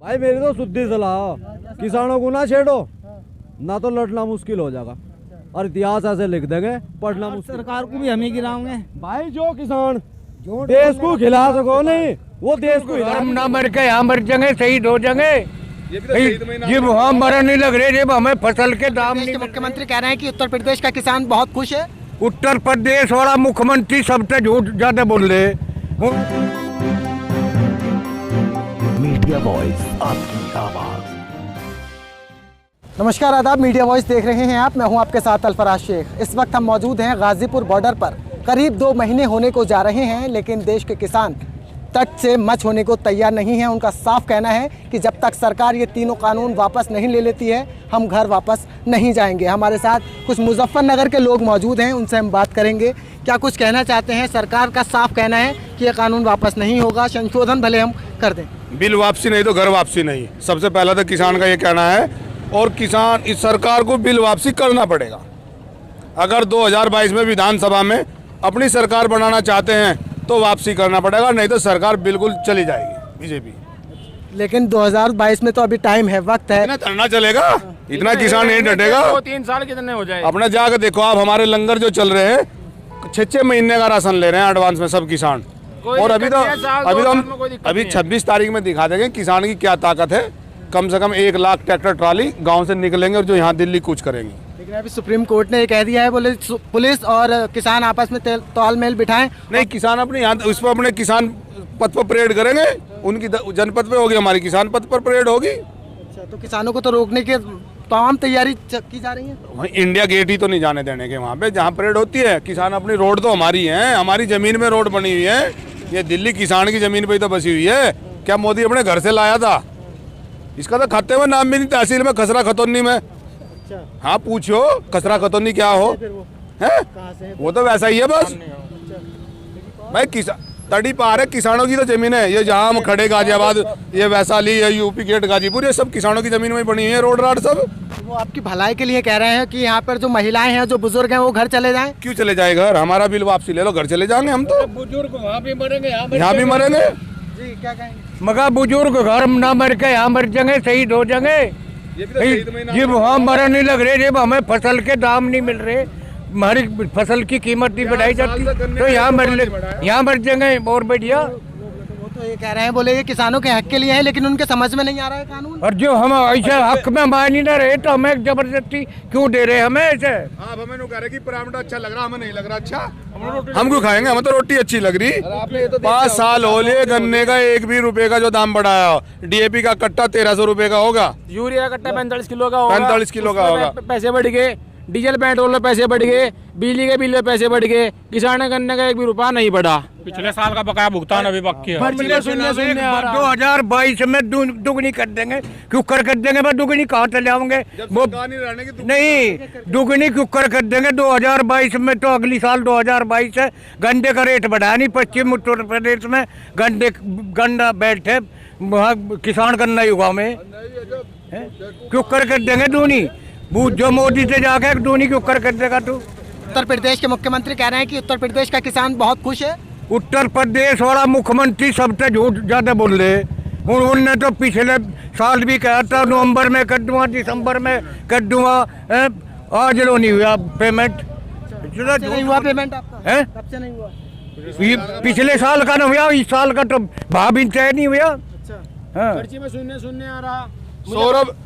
भाई मेरी तो शुद्ध सलाह, किसानों को ना छेड़ो, ना तो लड़ना मुश्किल हो जाएगा और इतिहास ऐसे लिख देंगे पढ़ना मुश्किल। सरकार को भी हम ही गिराओगे भाई जो किसान देश को खिला सको नहीं, वो देश को हम ना मर के यहाँ मर जाएंगे, शहीद हो जाएंगे। ये वहाँ मरा नहीं लग रहे, जब हमें फसल के दाम नहीं। मुख्यमंत्री कह रहे हैं कि उत्तर प्रदेश का किसान बहुत खुश है। उत्तर प्रदेश वाला मुख्यमंत्री सबसे झूठ ज्यादा बोल रहे। मीडिया वॉइस, आपकी आवाज। नमस्कार, आदाब। मीडिया वॉइस देख रहे हैं आप, मैं हूं आपके साथ अल्फराज शेख। इस वक्त हम मौजूद हैं गाजीपुर बॉर्डर पर। करीब 2 महीने होने को जा रहे हैं, लेकिन देश के किसान तट से मच होने को तैयार नहीं है। उनका साफ कहना है कि जब तक सरकार ये तीनों कानून वापस नहीं ले लेती है, हम घर वापस नहीं जाएंगे। हमारे साथ कुछ मुजफ्फरनगर के लोग मौजूद हैं, उनसे हम बात करेंगे। क्या कुछ कहना चाहते हैं? सरकार का साफ कहना है कि ये कानून वापस नहीं होगा, संशोधन भले हम कर दें। बिल वापसी नहीं तो घर वापसी नहीं। सबसे पहला तो किसान का ये कहना है, और किसान इस सरकार को बिल वापसी करना पड़ेगा। अगर 2022 में विधानसभा में अपनी सरकार बनाना चाहते हैं तो वापसी करना पड़ेगा, नहीं तो सरकार बिल्कुल चली जाएगी बीजेपी। लेकिन 2022 में तो अभी टाइम है, वक्त है। इतना धरना चलेगा, इतना किसान नहीं डटेगा। 3 साल कितने हो जाए। अपना जाकर देखो आप, हमारे लंगर जो चल रहे हैं 6-6 महीने का राशन ले रहे हैं एडवांस में सब किसान। और अभी तो अभी 26 तारीख में दिखा देंगे किसान की क्या ताकत है। कम से कम 1 लाख ट्रैक्टर ट्राली गांव से निकलेंगे और जो यहाँ दिल्ली कूच करेंगे। लेकिन अभी सुप्रीम कोर्ट ने ये कह दिया है, बोले पुलिस और किसान आपस में तालमेल बिठाएं। नहीं, किसान अपने यहाँ उस पर अपने किसान पथ पर परेड करेंगे। उनकी जनपद पे होगी, हमारी किसान पथ पर परेड होगी। अच्छा, तो किसानों को तो रोकने की तमाम तैयारी की जा रही है। वहीं इंडिया गेट ही तो नहीं जाने देने के वहाँ पे जहाँ परेड होती है। किसान अपनी रोड तो हमारी है, हमारी जमीन में रोड बनी हुई है। ये दिल्ली किसान की जमीन पे ही तो बसी हुई है। क्या मोदी अपने घर से लाया था? इसका तो खाते में नाम भी नहीं, तहसील में खसरा खतौनी में। हाँ पूछो खसरा खतौनी क्या हो है? वो तो वैसा ही है बस। भाई किसान तड़ी पार है, किसानों की तो जमीन है। ये जहाँ हम खड़े गाजियाबाद, ये वैशाली, ये यूपी गेट गाजीपुर, ये सब किसानों की जमीन में बनी हुई है रोड राड सब। वो आपकी भलाई के लिए कह रहे हैं कि यहाँ पर जो महिलाएं हैं, जो बुजुर्ग हैं, वो घर चले जाएं। क्यों चले जाए घर? हमारा बिल वापसी ले लो, घर चले जाएंगे हम तो। बुजुर्ग वहाँ भी मरेंगे, यहाँ भी मरेंगे। जी क्या कहेंगे? मगर बुजुर्ग घर ना मर के यहाँ मर जाएंगे, शहीद हो जाएंगे। ये वहाँ मरा नहीं लग रहे, जब हमें फसल के दाम नहीं मिल रहे, हमारी फसल की कीमत नहीं बढ़ाई जाती, तो यहाँ मर जाएंगे। और बढ़िया। वो तो ये कह रहे हैं, बोले ये किसानों के हक के लिए है, लेकिन उनके समझ में नहीं आ रहा है कानून। और जो हम ऐसे हक में मान ही ना रहे, तो हमें जबरदस्ती क्यों दे रहे हमें ऐसे? आप हमें कह रहे कि पराठा अच्छा लग रहा, हमें नहीं लग रहा अच्छा। हम क्यों खाएंगे? हमें तो रोटी अच्छी लग रही। 5 साल हो लिए गन्ने का 1 भी रुपए का जो दाम बढ़ाया। डीएपी का कट्टा 1300 रुपए का होगा, यूरिया का कट्टा 45 किलो का होगा, 45 किलो का होगा। पैसे बढ़ गए, डीजल पेट्रोल में पैसे बढ़ गए, बिजली के बिल में पैसे बढ़ गए, किसान गन्ने का 1 भी रुपया नहीं बढ़ा। पिछले साल का बकाया भुगतान अभी बाकी है। 2022 में दुगनी कर देंगे, क्यों कर देंगे? मैं दुगनी कहाँ चले जाऊंगे? नहीं, दुगनी क्यों कर देंगे? 2022 में तो अगली साल 2022 है। गन्ने का रेट बढ़ाया नहीं। पश्चिम उत्तर प्रदेश में गन्ना बेल्ट है, वहाँ किसान गन्ना युवा में क्यों कर देंगे दूनी? जो मोदी से जाके दूनी क्यों कर देगा तू? उत्तर प्रदेश के मुख्यमंत्री कह रहे हैं कि उत्तर प्रदेश का किसान बहुत खुश है। उत्तर प्रदेश वाला मुख्यमंत्री सबसे झूठ ज्यादा बोल रहे। उन्होंने तो पिछले साल भी कहा था नवंबर में कर दूंगा, दिसंबर में कर दूंगा। आज लो नहीं हुआ पेमेंट। नहीं हुआ पेमेंट आपका? है कब से नहीं हुआ? पिछले साल का नहीं हुआ, इस साल का तो भाभी तय नहीं हुआ। हाँ। पर्ची में सुनने आ रहा।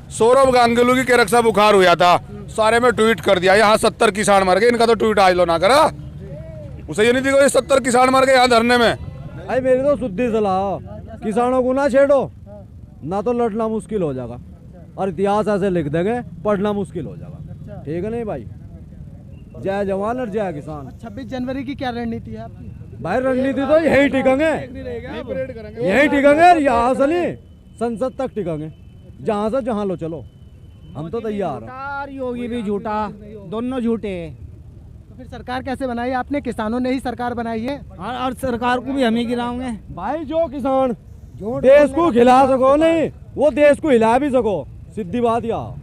सौरभ गांगुली की रक्षा बुखार हुआ था, सारे में ट्वीट कर दिया यहाँ 70 किसान मर गए। इनका तो ट्वीट आज लो ना करा। उसे ये नहीं दिखा 70 किसान मर गए यहाँ धरने में। भाई मेरी तो शुद्ध सलाह, किसानों को ना छेड़ो, ना तो लड़ना मुश्किल हो जाएगा और इतिहास ऐसे लिख देंगे पढ़ना मुश्किल हो जाएगा। ठीक है नहीं भाई? जय जवान और जय किसान। 26 जनवरी की क्या रणनीति है आपकी? भाई रणनीति तो यही टिकेंगे, यही टिकेंगे, यहाँ से नहीं संसद तक टिकेंगे, जहाँ से जहाँ लो चलो, हम तो तैयार हैं। योगी भी झूठा, दोनों झूठे। तो फिर सरकार कैसे बनाई आपने? किसानों ने ही सरकार बनाई है, और सरकार को भी हम ही गिराओगे। भाई जो किसान देश को खिला सको नहीं, वो देश को हिला भी सको, सीधी बात। यहाँ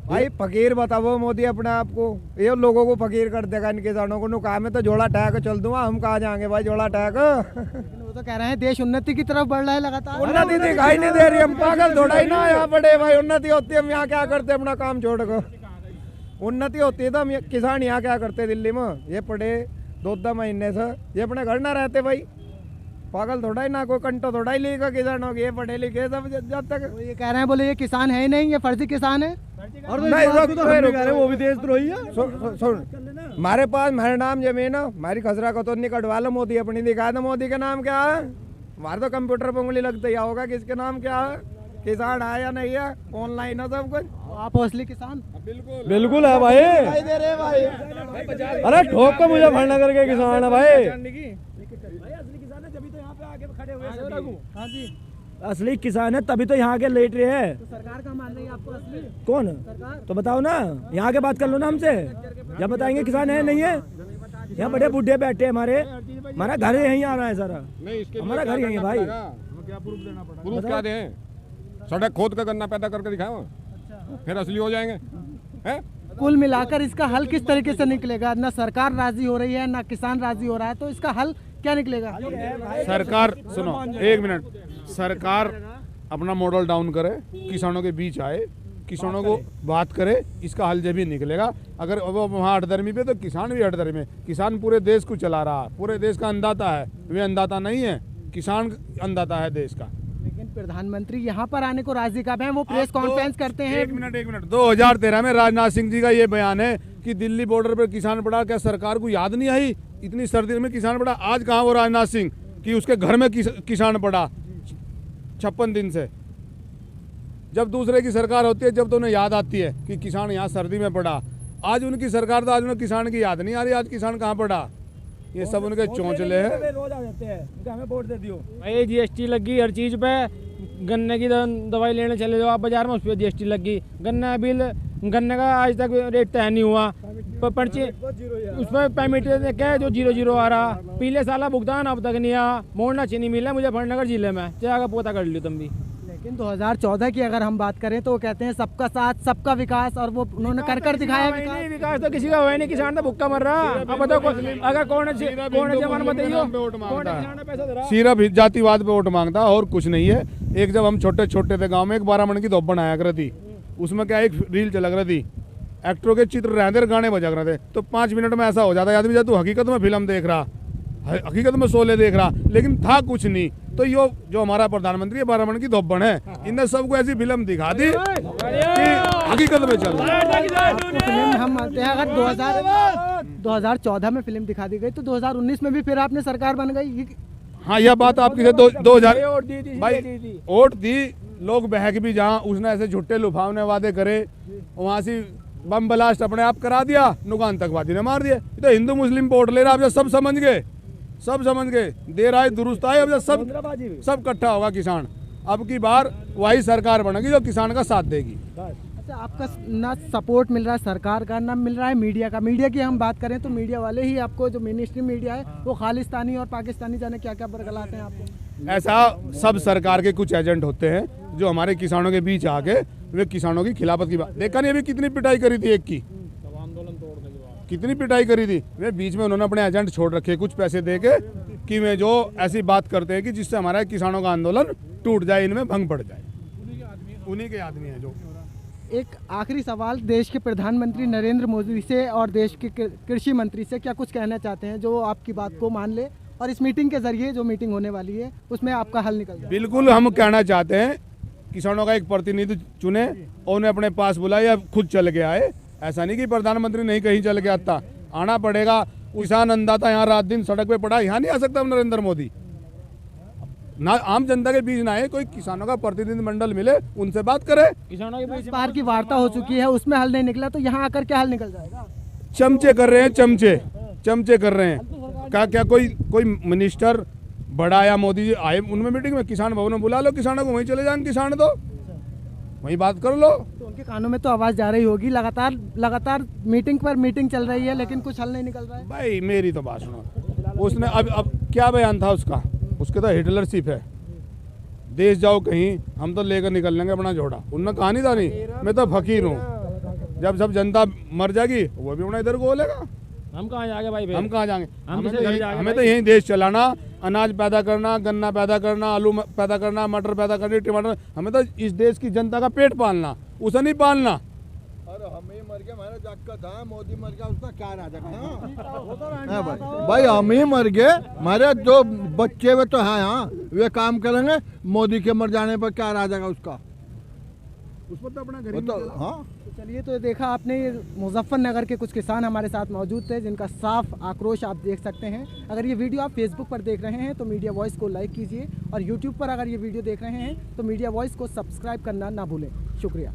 भाई फकीर बताओ मोदी अपने आप को, ये लोगों को फकीर कर देगा इन किसानों को। नु कहा मैं तो झोला टैक चल दूंगा, हम कहाँ जाएंगे भाई झोला टैक। वो तो कह रहे हैं देश उन्नति की तरफ बढ़ रहा है लगातार। उन्नति दिखाई नहीं दे रही, हम पागल थोड़ा ही ना यहाँ पड़े भाई। उन्नति होती है हम यहाँ क्या करते अपना काम छोड़ कर, उन्नति होती है तो हम किसान यहाँ क्या करते दिल्ली में, ये पढ़े 2-2 महीने से ये अपने घर ना रहते भाई। पागल थोड़ा ही ना, कोई कंटो थोड़ा ही लेगा किसान हो गए पढ़े लिखे सब जब तक। वो ये कह रहे हैं बोले ये किसान है ही नहीं, ये फर्जी किसान है। और इस बात को तो हम भी कह रहे हैं, वो भी देशद्रोही है। सुन, हमारे पास मेरे नाम जमीन है, हमारी खसरा को तो नहीं कटवा लो, मोदी अपनी दिखा दो। मोदी का नाम क्या है? हमारे तो कंप्यूटर पर उंगली लगती है होगा किसके नाम क्या है, किसान है या नहीं है, ऑनलाइन है सब कुछ। आप हो असली किसान? बिल्कुल है भाई। दे रहे भाई, अरे ठोक के मुजफ्फरनगर के किसान है भाई। हाँ जी। असली किसान है तभी तो यहाँ के लेट रहे हैं। तो सरकार का मान रही है आपको असली? कौन? तो बताओ ना, यहाँ के बात कर लो ना हमसे, जब बताएंगे किसान है नहीं है। यहाँ बड़े बूढ़े बैठे हमारे, हमारा घर यहीं आ रहा है सारा, हमारा घर यहीं है भाई। प्रूफ क्या दें? सड़क खोद कर गन्ना पैदा करके दिखाओ, फिर असली हो जाएंगे हैं? कुल मिलाकर इसका हल किस तरीके से निकलेगा? ना सरकार राजी हो रही है ना किसान राजी हो रहा है, तो इसका हल क्या निकलेगा? सरकार सुनो, 1 मिनट, सरकार अपना मॉडल डाउन करे, किसानों के बीच आए, किसानों को बात करे, इसका हल जब ही निकलेगा। अगर वो वहाँ अठधर्मी पे तो किसान भी अठधर्मी है। किसान पूरे देश को चला रहा है, पूरे देश का अन्नदाता है, वे अन्नदाता नहीं है, किसान अन्नदाता है देश का। लेकिन प्रधानमंत्री यहाँ पर आने को राजी कब हैं? वो प्रेस कॉन्फ्रेंस करते हैं। 1 मिनट, 2013 में राजनाथ सिंह जी का ये बयान है कि दिल्ली बॉर्डर पर किसान पड़ा। क्या सरकार को याद नहीं आई इतनी सर्दी में किसान पड़ा? आज कहाँ वो राजनाथ सिंह कि उसके घर में किसान पड़ा 56 दिन से। जब दूसरे की सरकार होती है, जब तो उन्हें याद आती है कि किसान यहाँ सर्दी में पड़ा। आज उनकी सरकार तो आज उन्हें किसान की याद नहीं आ रही, आज किसान कहाँ पड़ा। ये सब उनके चौंचले हैं। रोज आ जाते हैं, हमें वोट दे दियो। भाई GST लगी हर चीज़ पे, गन्ने की दवाई लेने चले जाओ आप बाजार में, उस पर GST लगी। गन्ना बिल, गन्ने का आज तक रेट तय नहीं हुआ, पर्ची उस पर पेमेंट क्या है जो 0 आ रहा। पिछले साल भुगतान अब तक नहीं आया। मोड़ना चीनी मिला मुजफ्फरनगर जिले में, चाहे पोता कर लियो तुम भी। लेकिन 2014 की अगर हम बात करें तो वो कहते हैं सबका साथ सबका विकास, और वो उन्होंने कर दिखाया विकास। विकास तो किसी का हुआ नहीं, किसान तो भुक्का मर रहा। अब बताओ अगर कौन जमान बताइयो, सिर्फ जातिवाद पे वोट मांगता और कुछ नहीं है। एक जब हम छोटे छोटे थे गांव में, एक 12 मन की धोप बनाया कर थी, उसमें क्या एक रील चल रही थी, एक्टरों के चित्र रहते गाने बजा रहे थे, तो 5 मिनट में ऐसा हो जाता है आदमी जब तू हकीकत में फिल्म देख रहा, हकीकत में शोले देख रहा, लेकिन था कुछ नहीं। तो यो जो हमारा प्रधानमंत्री है 12 मन की धोबन है, इनने सबको ऐसी फिल्म दिखा दी कि हकीकत में चल रहा है। फिल्म हम मानते हैं, अगर 2014 में फिल्म दिखा दी गई तो 2019 में भी फिर आपने सरकार बन गई। हाँ, यह बात आपकी से 2000 भाई वोट दी, लोग बहक भी जहाँ उसने ऐसे झूठे लुभावने वादे करे, वहाँ से बम ब्लास्ट अपने आप करा दिया, नुकान तकवादी ने मार दिया। तो हिंदू मुस्लिम वोट ले रहा, आप सब समझ गए, सब समझ गए, देर आए दुरुस्त आए, अब सब इकट्ठा होगा किसान। अब की बार वही सरकार बनेगी जो किसान का साथ देगी। अच्छा, आपका ना सपोर्ट मिल रहा है सरकार का, ना मिल रहा है मीडिया का। मीडिया की हम बात करें तो मीडिया वाले ही आपको, जो मिनिस्ट्री मीडिया है वो खालिस्तानी और पाकिस्तानी जाने क्या क्या बरगलाते हैं आपको। ऐसा सब सरकार के कुछ एजेंट होते हैं जो हमारे किसानों के बीच आके वे किसानों की खिलाफत की बात, देखा नहीं अभी कितनी पिटाई करी थी एक की, कितनी पिटाई करी थी। वे बीच में उन्होंने अपने एजेंट छोड़ रखे कुछ पैसे दे के कि वे जो ऐसी बात करते हैं कि जिससे हमारा किसानों का आंदोलन टूट जाए, इनमें भंग पड़ जाए। उन्हीं के आदमी हैं जो। एक आखिरी सवाल, देश के प्रधानमंत्री नरेंद्र मोदी से और देश के कृषि मंत्री से क्या कुछ कहना चाहते हैं जो आपकी बात को मान ले, और इस मीटिंग के जरिए जो मीटिंग होने वाली है उसमें आपका हल निकल जाए? बिल्कुल, हम कहना चाहते हैं किसानों का एक प्रतिनिधि चुने और उन्हें अपने पास बुलाए या खुद चल के आए। ऐसा नहीं कि प्रधानमंत्री नहीं कहीं चल के आता, आना पड़ेगा। किसान अन्नदाता यहाँ रात दिन सड़क पे पड़ा, यहाँ नहीं आ सकता नरेंद्र मोदी। ना आम जनता के बीच ना आए, कोई किसानों का प्रतिनिधिमंडल मिले, उनसे बात करे। किसानों के बीच बार की वार्ता हो चुकी है, उसमें हल नहीं निकला, तो यहाँ आकर क्या हल निकल जाएगा? चमचे कर रहे हैं, चमचे कर रहे हैं। क्या कोई मिनिस्टर बड़ा या मोदी जी आए उनमें मीटिंग में, किसान भवन में बुला लो किसानों को, वहीं चले जाएंगे किसान, तो वहीं बात कर लो। तो उनके कानों में तो आवाज जा रही होगी, लगातार मीटिंग पर मीटिंग चल रही है, लेकिन कुछ हल नहीं निकल रहा है। भाई मेरी तो बात सुनो, उसने अब क्या बयान था उसका, उसके तो हिटलरशिप है, देश जाओ कहीं हम तो लेकर निकल लेंगे अपना झोड़ा। उनने कहा नहीं था, नहीं मैं तो फकीर हूँ, जब सब जनता मर जाएगी वो भी अपना इधर को बोलेगा। हम कहाँ जाएंगे भाई, हम कहाँ जाएंगे? हम किसके घर जाएंगे हमें तो यही देश चलाना, अनाज पैदा करना, गन्ना पैदा करना, आलू पैदा करना, मटर पैदा करनी, टमाटर, हमें तो इस देश की जनता का पेट पालना, उसे नहीं पालना। अरे हम ही मर गए, हमारा जाग था, मोदी मर गया, उसका क्या राजा है भाई, हम ही मर गए, हमारे जो बच्चे वे तो हैं यहाँ, वे काम करेंगे, मोदी के मर जाने पर क्या राजा उसका, उस पर तो अपना गरीब तो हाँ। चलिए, तो देखा आपने, ये मुजफ्फरनगर के कुछ किसान हमारे साथ मौजूद थे जिनका साफ आक्रोश आप देख सकते हैं। अगर ये वीडियो आप फेसबुक पर देख रहे हैं तो मीडिया वॉइस को लाइक कीजिए, और यूट्यूब पर अगर ये वीडियो देख रहे हैं तो मीडिया वॉइस को सब्सक्राइब करना ना भूलें। शुक्रिया।